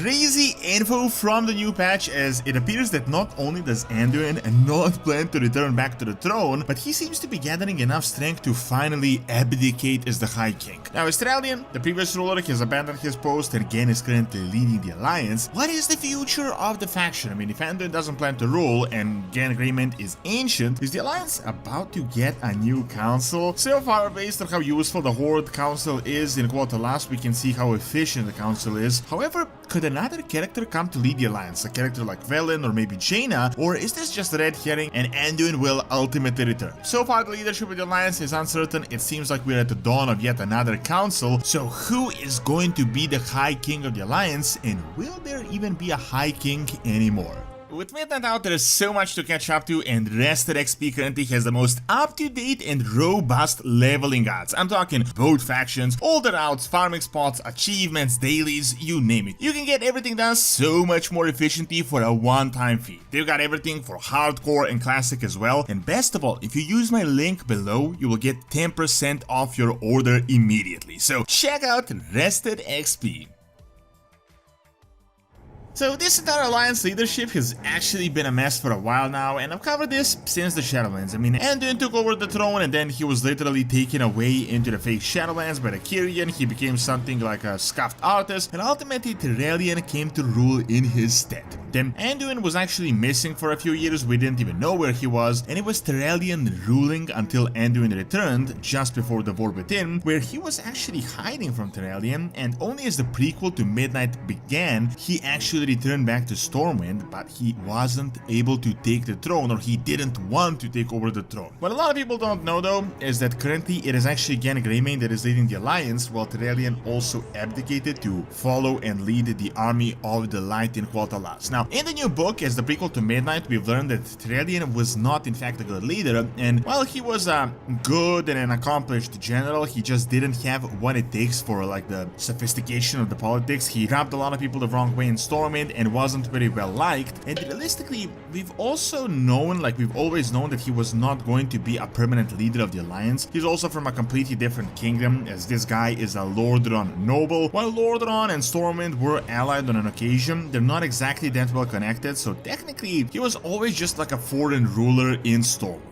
crazy info from the new patch, as it appears that not only does Anduin not plan to return back to the throne, but he seems to be gathering enough strength to finally abdicate as the High King. Now, as Turalyon, the previous ruler, has abandoned his post and Genn is currently leading the alliance. What is the future of the faction? I mean, if Anduin doesn't plan to rule and Genn Greymane is ancient, is the alliance about to get a new council? So far, based on how useful the Horde council is in quel'thalas, we can see how efficient the council is. However, could another character come to lead the alliance? A character like Velen or maybe Jaina? Or is this just a red herring and Anduin will ultimately return? So far, the leadership of the alliance is uncertain. It seems like we're at the dawn of yet another council. So who is going to be the High King of the alliance, and will there even be a High King anymore? With Midnight out, there is so much to catch up to, and Rested XP currently has the most up-to-date and robust leveling odds. I'm talking both factions, all the routes, farming spots, achievements, dailies, you name it. You can get everything done so much more efficiently for a one-time fee. They've got everything for hardcore and classic as well, and best of all, if you use my link below, you will get 10% off your order immediately. So check out Rested XP. So this entire alliance leadership has actually been a mess for a while now, and I've covered this since the Shadowlands. I mean, Anduin took over the throne and then he was literally taken away into the fake Shadowlands by the Kyrian. He became something like a scuffed artist, and ultimately Turalyon came to rule in his stead. Then Anduin was actually missing for a few years, we didn't even know where he was, and it was Turalyon ruling until Anduin returned just before the War Within, where he was actually hiding from Turalyon, and only as the prequel to Midnight began, he actually returned back to Stormwind, but he wasn't able to take the throne, or he didn't want to take over the throne. What a lot of people don't know though is that currently it is actually Genn Greymane that is leading the alliance, while Turalyon also abdicated to follow and lead the army of the light in quel'thalas. Now, in the new book, as the prequel to Midnight, we've learned that Turalyon was not in fact a good leader, and while he was a good and an accomplished general, he just didn't have what it takes for like the sophistication of the politics. He rubbed a lot of people the wrong way in Stormwind and wasn't very well liked, and realistically we've also known, like we've always known, that he was not going to be a permanent leader of the alliance. He's also from a completely different kingdom, as this guy is a Lordaeron noble. While Lordaeron and Stormwind were allied on an occasion, they're not exactly that well connected, so technically he was always just like a foreign ruler in Stormwind.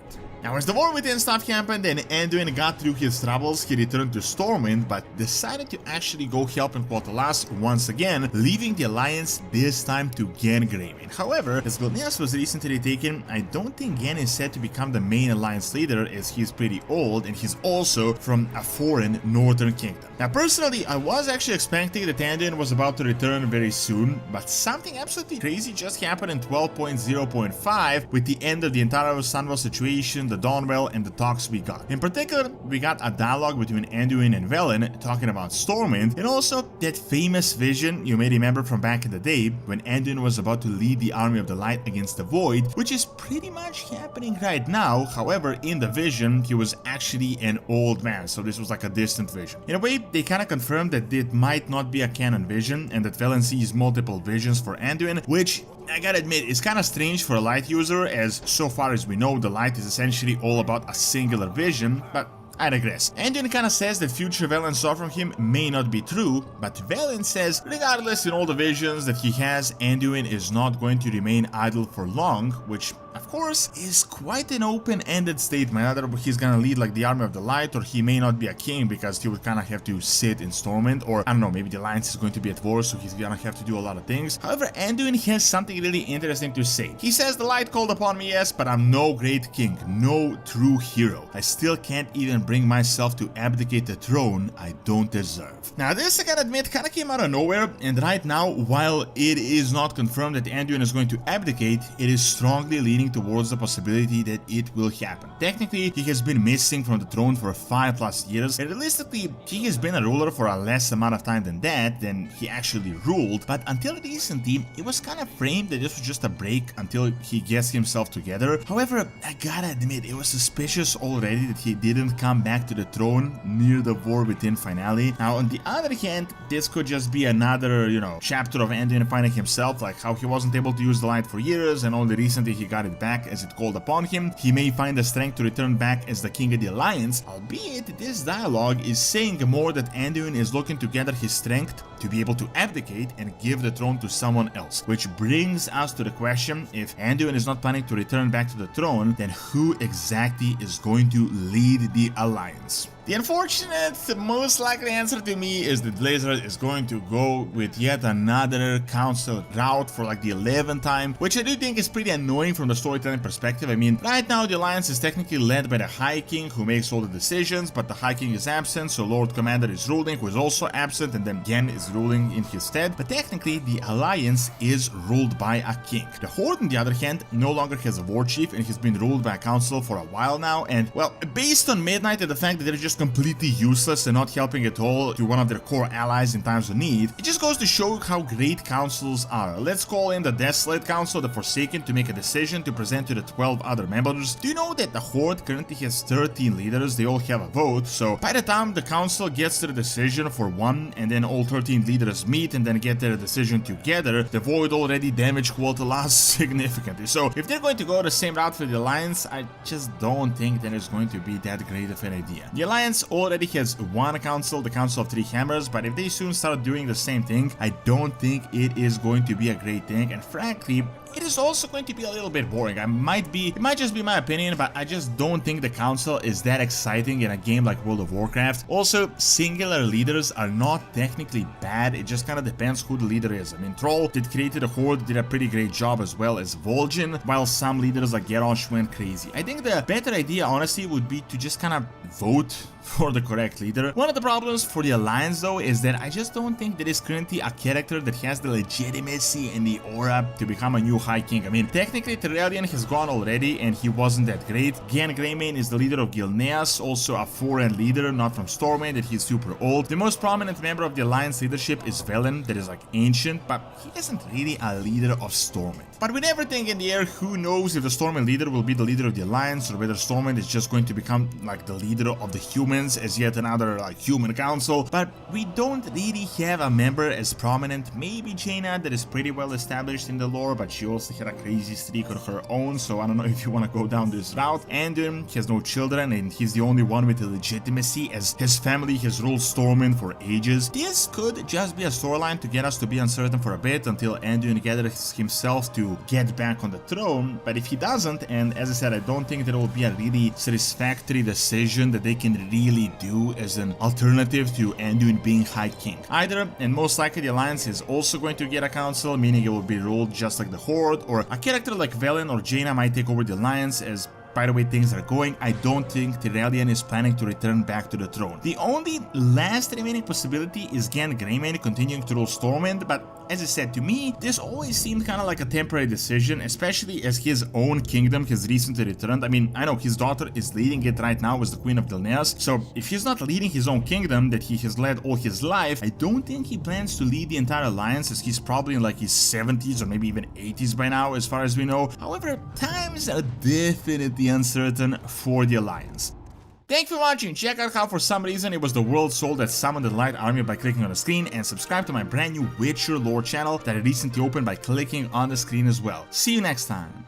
Now, as the War Within stuff happened and Anduin got through his troubles, he returned to Stormwind, but decided to actually go help in quel'thalas once again, leaving the alliance this time to Genn Greymane. However, as Vilnius was recently taken, I don't think Genn is set to become the main alliance leader, as he's pretty old and he's also from a foreign northern kingdom. Now, personally, I was actually expecting that Anduin was about to return very soon, but something absolutely crazy just happened in 12.0.5 with the end of the entire Sunwell situation, the Dawnwell, and the talks we got. In particular, we got a dialogue between Anduin and Velen talking about Stormwind, and also that famous vision you may remember from back in the day when Anduin was about to lead the army of the light against the void, which is pretty much happening right now. However, in the vision, he was actually an old man, so this was like a distant vision. In a way, they kind of confirmed that it might not be a canon vision, and that Velen sees multiple visions for Anduin, which I gotta admit, it's kind of strange for a light user, as so far as we know, the light is essentially all about a singular vision, but I digress. Anduin kinda says that future Velen saw from him may not be true, but Velen says regardless in all the visions that he has, Anduin is not going to remain idle for long, which of course is quite an open-ended statement. Either he's gonna lead like the army of the light, or he may not be a king because he would kinda have to sit in Stormwind, or I don't know, maybe the alliance is going to be at war, so he's gonna have to do a lot of things. However, Anduin has something really interesting to say. He says, the light called upon me, yes, but I'm no great king, no true hero. I still can't even bring myself to abdicate the throne I don't deserve. Now this, I gotta admit, kinda came out of nowhere, and right now, while it is not confirmed that Anduin is going to abdicate, it is strongly leaning towards the possibility that it will happen. Technically, he has been missing from the throne for 5+ years, and realistically, he has been a ruler for a less amount of time than he actually ruled, but until recently, it was kind of framed that this was just a break until he gets himself together. However, I gotta admit, it was suspicious already that he didn't come back to the throne near the War Within finale. Now, on the other hand, this could just be another, chapter of Anduin finding himself, like how he wasn't able to use the light for years, and only recently he got it it back as it called upon him. He may find the strength to return back as the king of the alliance, albeit this dialogue is saying more that Anduin is looking to gather his strength to be able to abdicate and give the throne to someone else. Which brings us to the question, if Anduin is not planning to return back to the throne, then who exactly is going to lead the alliance? The unfortunate, most likely answer to me is that Blizzard is going to go with yet another council route for like the 11th time, which I do think is pretty annoying from the storytelling perspective. I mean, right now the alliance is technically led by the High King, who makes all the decisions, but the High King is absent, so Lord Commander is ruling, who is also absent, and then Genn is ruling in his stead. But technically the alliance is ruled by a king. The Horde, on the other hand, no longer has a war chief and has been ruled by a council for a while now, and well, based on Midnight and the fact that they're just completely useless and not helping at all to one of their core allies in times of need, it just goes to show how great councils are. Let's call in the Desolate Council, the Forsaken, to make a decision to present to the 12 other members. Do you know that the Horde currently has 13 leaders? They all have a vote, so by the time the council gets their decision for one and then all 13 leaders meet and then get their decision together, the void already damaged quel'thalas significantly. So if they're going to go the same route for the alliance, I just don't think that it's going to be that great of an idea. The alliance already has one council, the Council of Three Hammers, but if they soon start doing the same thing, I don't think it is going to be a great thing, and frankly, it is also going to be a little bit boring. It might just be my opinion, but I just don't think the council is that exciting in a game like World of Warcraft. Also, singular leaders are not technically bad, it just kind of depends who the leader is. I mean, Troll that created a Horde did a pretty great job, as well as Vol'jin, while some leaders like Garrosh went crazy. I think the better idea, honestly, would be to just kind of vote for the correct leader. One of the problems for the alliance, though, is that I just don't think there is currently a character that has the legitimacy and the aura to become a new High King. I mean, technically Turalyon has gone already and he wasn't that great. Genn Greymane is the leader of Gilneas, also a foreign leader, not from Stormwind, that he's super old. The most prominent member of the alliance leadership is Velen, that is like ancient, but he isn't really a leader of Stormwind. But with everything in the air, who knows if the Stormwind leader will be the leader of the alliance or whether Stormwind is just going to become like the leader of the humans as yet another like human council. But we don't really have a member as prominent. Maybe Jaina, that is pretty well established in the lore, but she also had a crazy streak on her own, so I don't know if you want to go down this route. Anduin has no children and he's the only one with the legitimacy, as his family has ruled Stormwind for ages. This could just be a storyline to get us to be uncertain for a bit until Anduin gathers himself to get back on the throne, but if he doesn't, and as I said, I don't think there will be a really satisfactory decision that they can really do as an alternative to Anduin being High King either, and most likely the alliance is also going to get a council, meaning it will be ruled just like the Horde, or a character like Velen or Jaina might take over the alliance. As by the way things are going, I don't think Turalyon is planning to return back to the throne. The only last remaining possibility is Genn Greymane continuing to rule Stormwind, but as I said, to me, this always seemed kind of like a temporary decision, especially as his own kingdom has recently returned. I mean, I know his daughter is leading it right now as the Queen of Gilneas, so if he's not leading his own kingdom that he has led all his life, I don't think he plans to lead the entire alliance, as he's probably in like his 70s or maybe even 80s by now, as far as we know. However, times are definitely uncertain for the alliance. Thanks for watching. Check out how for some reason it was the World Soul that summoned the Light Army by clicking on the screen, and subscribe to my brand new Witcher lore channel that I recently opened by clicking on the screen as well. See you next time.